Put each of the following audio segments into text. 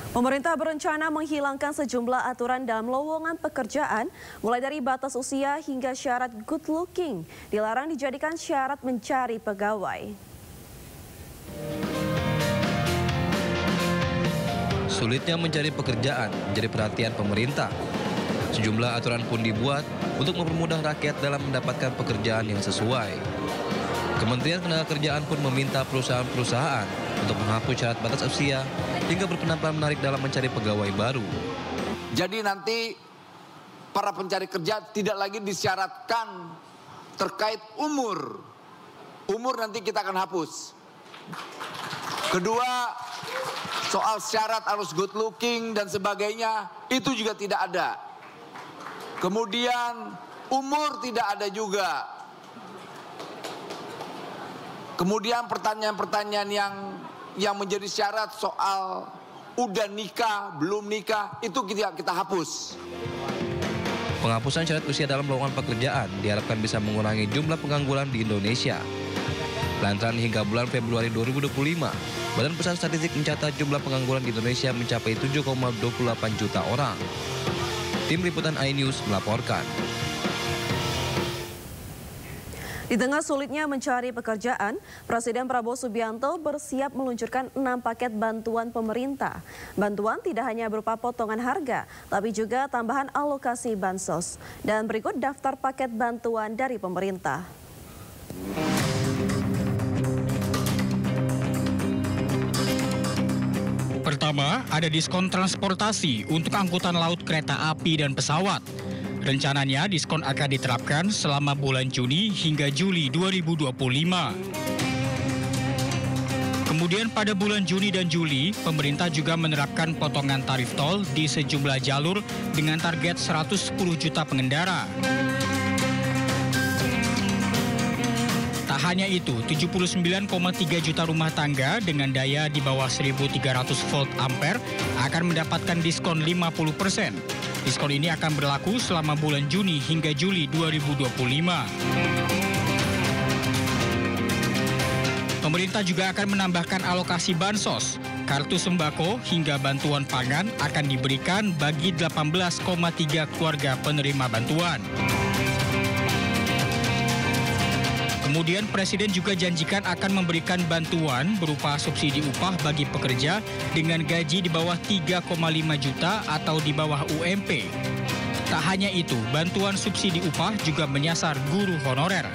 Pemerintah berencana menghilangkan sejumlah aturan dalam lowongan pekerjaan, mulai dari batas usia hingga syarat good looking, dilarang dijadikan syarat mencari pegawai. Sulitnya mencari pekerjaan menjadi perhatian pemerintah. Sejumlah aturan pun dibuat untuk mempermudah rakyat dalam mendapatkan pekerjaan yang sesuai. Kementerian Ketenagakerjaan pun meminta perusahaan-perusahaan untuk menghapus syarat batas usia hingga berpenampilan menarik dalam mencari pegawai baru. Jadi nanti para pencari kerja tidak lagi disyaratkan terkait umur. Umur nanti kita akan hapus. Kedua, soal syarat harus good looking dan sebagainya, itu juga tidak ada. Kemudian umur tidak ada juga. Kemudian pertanyaan-pertanyaan yang menjadi syarat soal udah nikah, belum nikah, itu kita hapus. Penghapusan syarat usia dalam lowongan pekerjaan diharapkan bisa mengurangi jumlah pengangguran di Indonesia. Lantaran hingga bulan Februari 2025, Badan Pusat Statistik mencatat jumlah pengangguran di Indonesia mencapai 7,28 juta orang. Tim Liputan iNews melaporkan. Di tengah sulitnya mencari pekerjaan, Presiden Prabowo Subianto bersiap meluncurkan 6 paket bantuan pemerintah. Bantuan tidak hanya berupa potongan harga, tapi juga tambahan alokasi bansos. Dan berikut daftar paket bantuan dari pemerintah. Pertama, ada diskon transportasi untuk angkutan laut, kereta api, dan pesawat. Rencananya diskon akan diterapkan selama bulan Juni hingga Juli 2025. Kemudian pada bulan Juni dan Juli, pemerintah juga menerapkan potongan tarif tol di sejumlah jalur dengan target 110 juta pengendara. Tak hanya itu, 79,3 juta rumah tangga dengan daya di bawah 1.300 volt ampere akan mendapatkan diskon 50%. Diskon ini akan berlaku selama bulan Juni hingga Juli 2025. Pemerintah juga akan menambahkan alokasi bansos. Kartu sembako hingga bantuan pangan akan diberikan bagi 18,3 keluarga penerima bantuan. Kemudian Presiden juga janjikan akan memberikan bantuan berupa subsidi upah bagi pekerja dengan gaji di bawah 3,5 juta atau di bawah UMP. Tak hanya itu, bantuan subsidi upah juga menyasar guru honorer.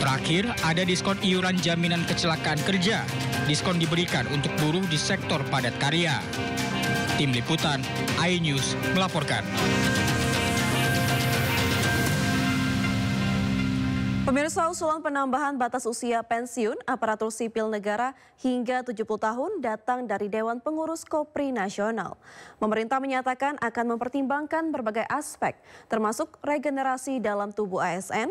Terakhir, ada diskon iuran jaminan kecelakaan kerja. Diskon diberikan untuk buruh di sektor padat karya. Tim Liputan iNews melaporkan. Pemirsa, usulan penambahan batas usia pensiun aparatur sipil negara hingga 70 tahun datang dari Dewan Pengurus Kopri Nasional. Pemerintah menyatakan akan mempertimbangkan berbagai aspek, termasuk regenerasi dalam tubuh ASN.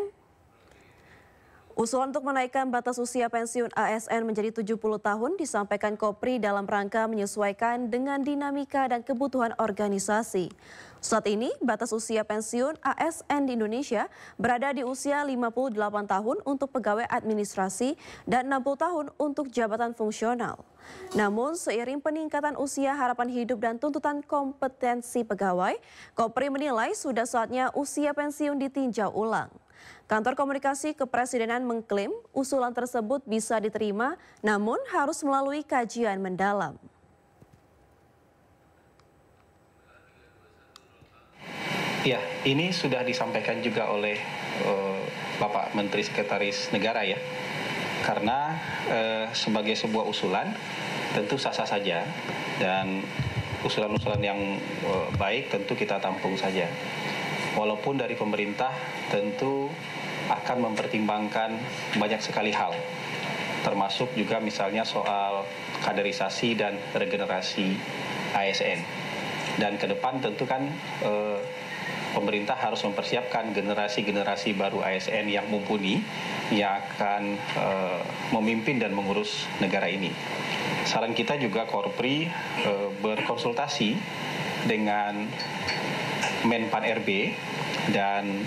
Usulan untuk menaikkan batas usia pensiun ASN menjadi 70 tahun disampaikan Kopri dalam rangka menyesuaikan dengan dinamika dan kebutuhan organisasi. Saat ini, batas usia pensiun ASN di Indonesia berada di usia 58 tahun untuk pegawai administrasi dan 60 tahun untuk jabatan fungsional. Namun, seiring peningkatan usia harapan hidup dan tuntutan kompetensi pegawai, Kopri menilai sudah saatnya usia pensiun ditinjau ulang. Kantor Komunikasi Kepresidenan mengklaim usulan tersebut bisa diterima, namun harus melalui kajian mendalam. Ya, ini sudah disampaikan juga oleh Bapak Menteri Sekretaris Negara ya. Karena sebagai sebuah usulan tentu sah-sah saja dan usulan-usulan yang baik tentu kita tampung saja. Walaupun dari pemerintah tentu akan mempertimbangkan banyak sekali hal, termasuk juga misalnya soal kaderisasi dan regenerasi ASN. Dan ke depan tentu kan pemerintah harus mempersiapkan generasi-generasi baru ASN yang mumpuni, yang akan memimpin dan mengurus negara ini. Saran kita juga Korpri berkonsultasi dengan Menpan RB dan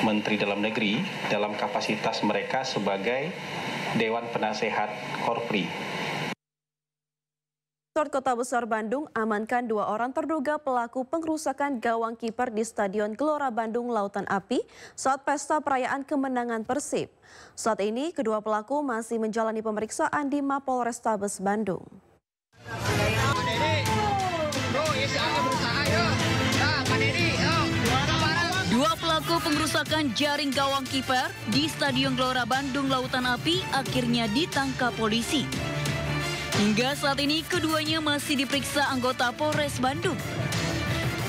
Menteri Dalam Negeri dalam kapasitas mereka sebagai Dewan Penasehat Korpri. Resort Kota Besar Bandung amankan 2 orang terduga pelaku pengrusakan gawang kiper di Stadion Gelora Bandung Lautan Api saat pesta perayaan kemenangan Persib. Saat ini kedua pelaku masih menjalani pemeriksaan di Mapolrestabes Bandung. Dua pelaku pengrusakan jaring gawang kiper di Stadion Gelora Bandung Lautan Api akhirnya ditangkap polisi. Hingga saat ini keduanya masih diperiksa anggota Polres Bandung.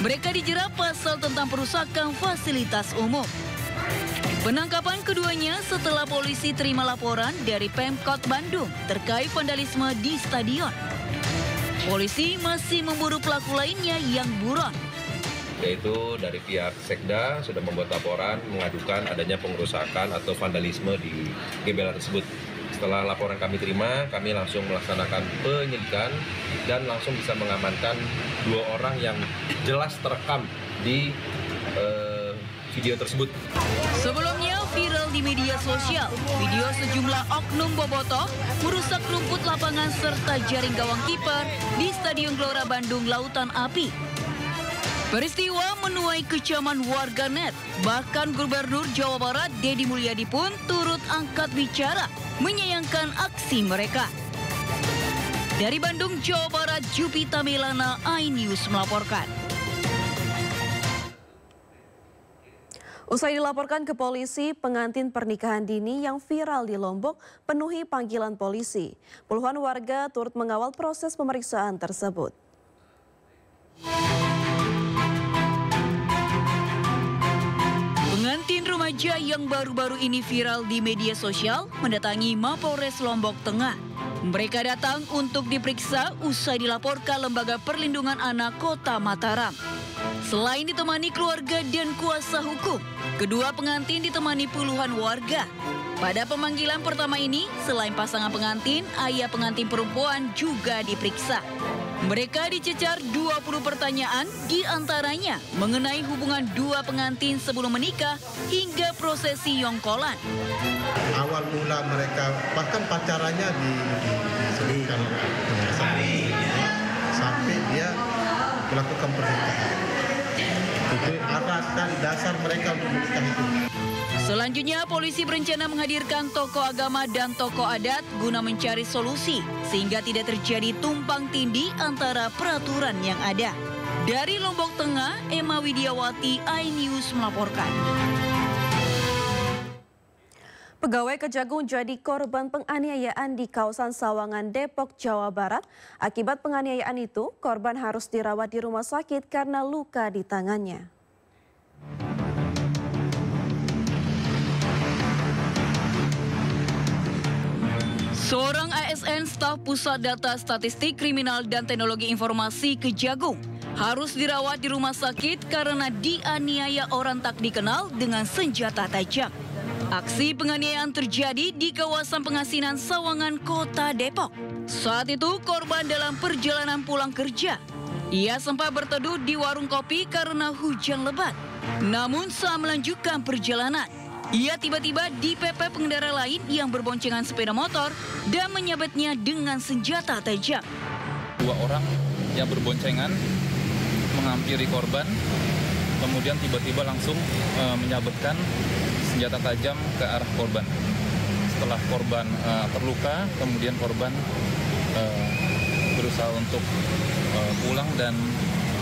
Mereka dijerat pasal tentang perusakan fasilitas umum. Penangkapan keduanya setelah polisi terima laporan dari Pemkot Bandung terkait vandalisme di stadion. Polisi masih memburu pelaku lainnya yang buron. Yaitu dari pihak Sekda sudah membuat laporan mengadukan adanya pengerusakan atau vandalisme di GBLA tersebut. Setelah laporan kami terima, kami langsung melaksanakan penyelidikan dan langsung bisa mengamankan 2 orang yang jelas terekam di video tersebut. Sebelumnya viral di media sosial, video sejumlah oknum bobotoh merusak rumput lapangan serta jaring gawang kiper di Stadion Gelora Bandung Lautan Api. Peristiwa menuai kecaman warganet, bahkan Gubernur Jawa Barat Deddy Mulyadi pun turut angkat bicara menyayangkan aksi mereka. Dari Bandung, Jawa Barat, Jupita Milana, iNews melaporkan. Usai dilaporkan ke polisi, pengantin pernikahan dini yang viral di Lombok penuhi panggilan polisi. Puluhan warga turut mengawal proses pemeriksaan tersebut. Pengantin remaja yang baru-baru ini viral di media sosial mendatangi Mapolres Lombok Tengah. Mereka datang untuk diperiksa usai dilaporkan Lembaga Perlindungan Anak Kota Mataram. Selain ditemani keluarga dan kuasa hukum, kedua pengantin ditemani puluhan warga. Pada pemanggilan pertama ini, selain pasangan pengantin, ayah pengantin perempuan juga diperiksa. Mereka dicecar 20 pertanyaan, diantaranya mengenai hubungan dua pengantin sebelum menikah hingga prosesi yongkolan. Awal mula mereka bahkan pacarannya disebutkan sampai dia melakukan pernikahan. Itu alasan dasar mereka untuk menikah itu. Selanjutnya, polisi berencana menghadirkan tokoh agama dan tokoh adat guna mencari solusi sehingga tidak terjadi tumpang tindih antara peraturan yang ada. Dari Lombok Tengah, Emma Widiawati, iNews melaporkan. Pegawai Kejagung jadi korban penganiayaan di kawasan Sawangan, Depok, Jawa Barat. Akibat penganiayaan itu, korban harus dirawat di rumah sakit karena luka di tangannya. Seorang ASN staf Pusat Data Statistik Kriminal dan Teknologi Informasi Kejagung harus dirawat di rumah sakit karena dianiaya orang tak dikenal dengan senjata tajam. Aksi penganiayaan terjadi di kawasan Pengasinan Sawangan, Kota Depok. Saat itu korban dalam perjalanan pulang kerja. Ia sempat berteduh di warung kopi karena hujan lebat. Namun saat melanjutkan perjalanan, ia tiba-tiba dipepet pengendara lain yang berboncengan sepeda motor dan menyabetnya dengan senjata tajam. 2 orang yang berboncengan menghampiri korban, kemudian tiba-tiba langsung menyabetkan senjata tajam ke arah korban. Setelah korban terluka, kemudian korban berusaha untuk pulang dan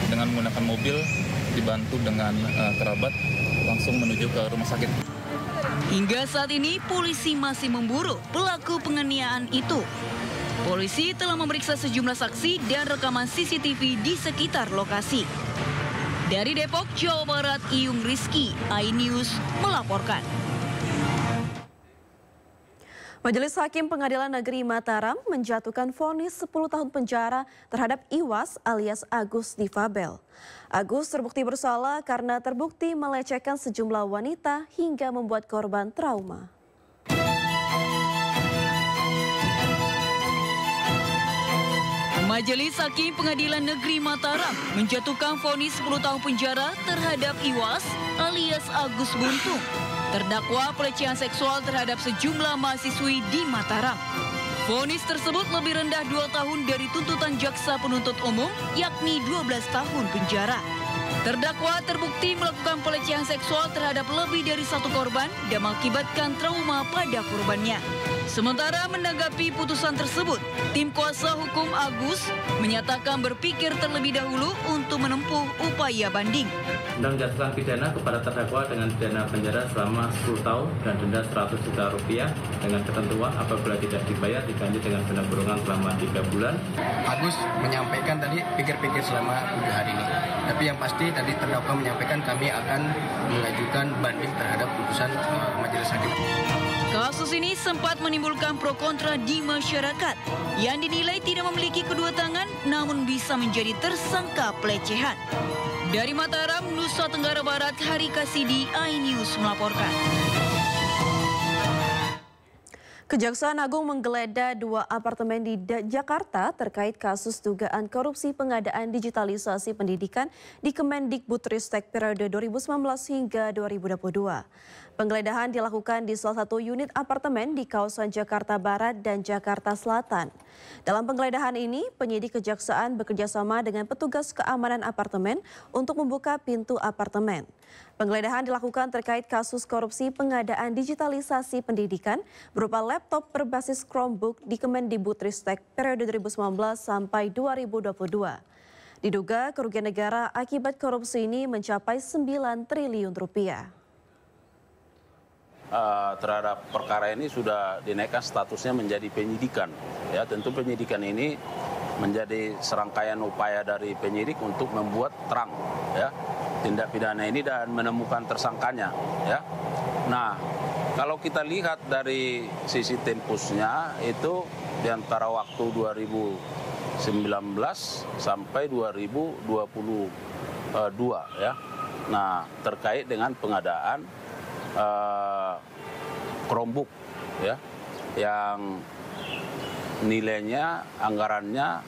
dengan menggunakan mobil dibantu dengan kerabat langsung menuju ke rumah sakit. Hingga saat ini polisi masih memburu pelaku penganiayaan itu. Polisi telah memeriksa sejumlah saksi dan rekaman CCTV di sekitar lokasi. Dari Depok, Jawa Barat, Iyung Rizky, iNews melaporkan. Majelis Hakim Pengadilan Negeri Mataram menjatuhkan vonis 10 tahun penjara terhadap Iwas alias Agus Difabel. Agus terbukti bersalah karena terbukti melecehkan sejumlah wanita hingga membuat korban trauma. Majelis Hakim Pengadilan Negeri Mataram menjatuhkan vonis 10 tahun penjara terhadap Iwas alias Agus Buntung, terdakwa pelecehan seksual terhadap sejumlah mahasiswi di Mataram. Vonis tersebut lebih rendah 2 tahun dari tuntutan jaksa penuntut umum, yakni 12 tahun penjara. Terdakwa terbukti melakukan pelecehan seksual terhadap lebih dari satu korban dan mengakibatkan trauma pada korbannya. Sementara menanggapi putusan tersebut, tim kuasa hukum Agus menyatakan berpikir terlebih dahulu untuk menempuh upaya banding. Dan menjatuhkan pidana kepada terdakwa dengan pidana penjara selama 10 tahun dan denda 100 juta rupiah dengan ketentuan apabila tidak dibayar diganti dengan denda kurungan selama 3 bulan. Agus menyampaikan tadi pikir-pikir selama 7 hari ini. Tapi yang pasti tadi terdakwa menyampaikan kami akan mengajukan banding terhadap putusan majelis hakim. Kasus ini sempat menimbulkan pro kontra di masyarakat yang dinilai tidak memiliki kedua tangan namun bisa menjadi tersangka pelecehan. Dari Mataram, Nusa Tenggara Barat, Hari Kasidi, iNews melaporkan. Kejaksaan Agung menggeledah 2 apartemen di Jakarta terkait kasus dugaan korupsi pengadaan digitalisasi pendidikan di Kemendikbudristek periode 2019 hingga 2022. Penggeledahan dilakukan di salah satu unit apartemen di kawasan Jakarta Barat dan Jakarta Selatan. Dalam penggeledahan ini, penyidik kejaksaan bekerjasama dengan petugas keamanan apartemen untuk membuka pintu apartemen. Penggeledahan dilakukan terkait kasus korupsi pengadaan digitalisasi pendidikan berupa laptop berbasis Chromebook di Kemendikbudristek periode 2019 sampai 2022. Diduga kerugian negara akibat korupsi ini mencapai 9 triliun rupiah. Terhadap perkara ini sudah dinaikkan statusnya menjadi penyidikan. Ya, tentu penyidikan ini menjadi serangkaian upaya dari penyidik untuk membuat terang ya tindak pidana ini dan menemukan tersangkanya. Ya, nah kalau kita lihat dari sisi tempusnya itu di antara waktu 2019 sampai 2022 ya. Nah terkait dengan pengadaan Chromebook ya yang nilainya anggarannya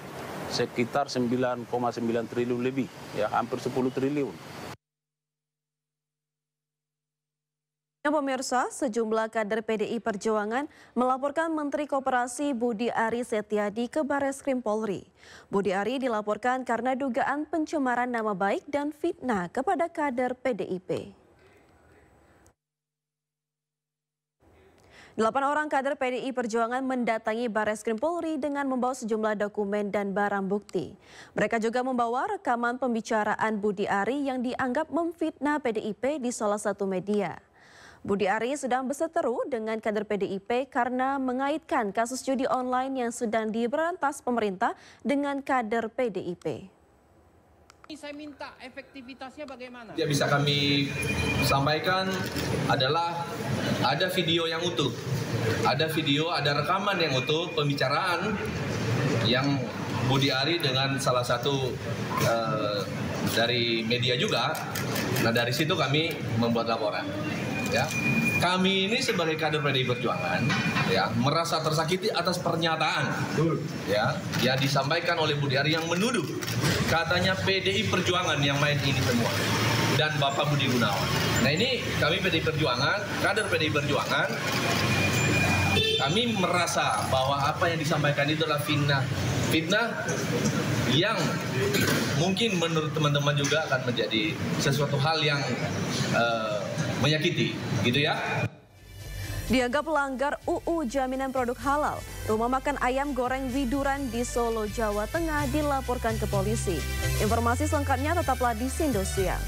sekitar 9,9 triliun lebih ya hampir 10 triliun. Pemirsa, sejumlah kader PDI Perjuangan melaporkan Menteri Koperasi Budi Ari Setiadi ke Barreskrim Polri. Budi Ari dilaporkan karena dugaan pencemaran nama baik dan fitnah kepada kader PDIP. 8 orang kader PDI Perjuangan mendatangi Barreskrim Polri dengan membawa sejumlah dokumen dan barang bukti. Mereka juga membawa rekaman pembicaraan Budi Ari yang dianggap memfitnah PDIP di salah satu media. Budi Ari sedang berseteru dengan kader PDIP karena mengaitkan kasus judi online yang sedang diberantas pemerintah dengan kader PDIP. Saya minta efektivitasnya bagaimana? Yang bisa kami sampaikan adalah ada video yang utuh, ada rekaman yang utuh pembicaraan yang Budi Ari dengan salah satu dari media juga. Nah dari situ kami membuat laporan. Ya, kami ini sebagai kader PDI Perjuangan ya merasa tersakiti atas pernyataan ya yang disampaikan oleh Budi Ari yang menuduh katanya PDI Perjuangan yang main ini semua dan Bapak Budi Gunawan. Nah ini kami PDI Perjuangan, kader PDI Perjuangan, kami merasa bahwa apa yang disampaikan itu adalah fitnah yang mungkin menurut teman-teman juga akan menjadi sesuatu hal yang menyakiti, gitu ya. Dianggap pelanggar UU Jaminan Produk Halal, rumah makan ayam goreng Widuran di Solo, Jawa Tengah dilaporkan ke polisi. Informasi selengkapnya tetaplah di Sindo Siang.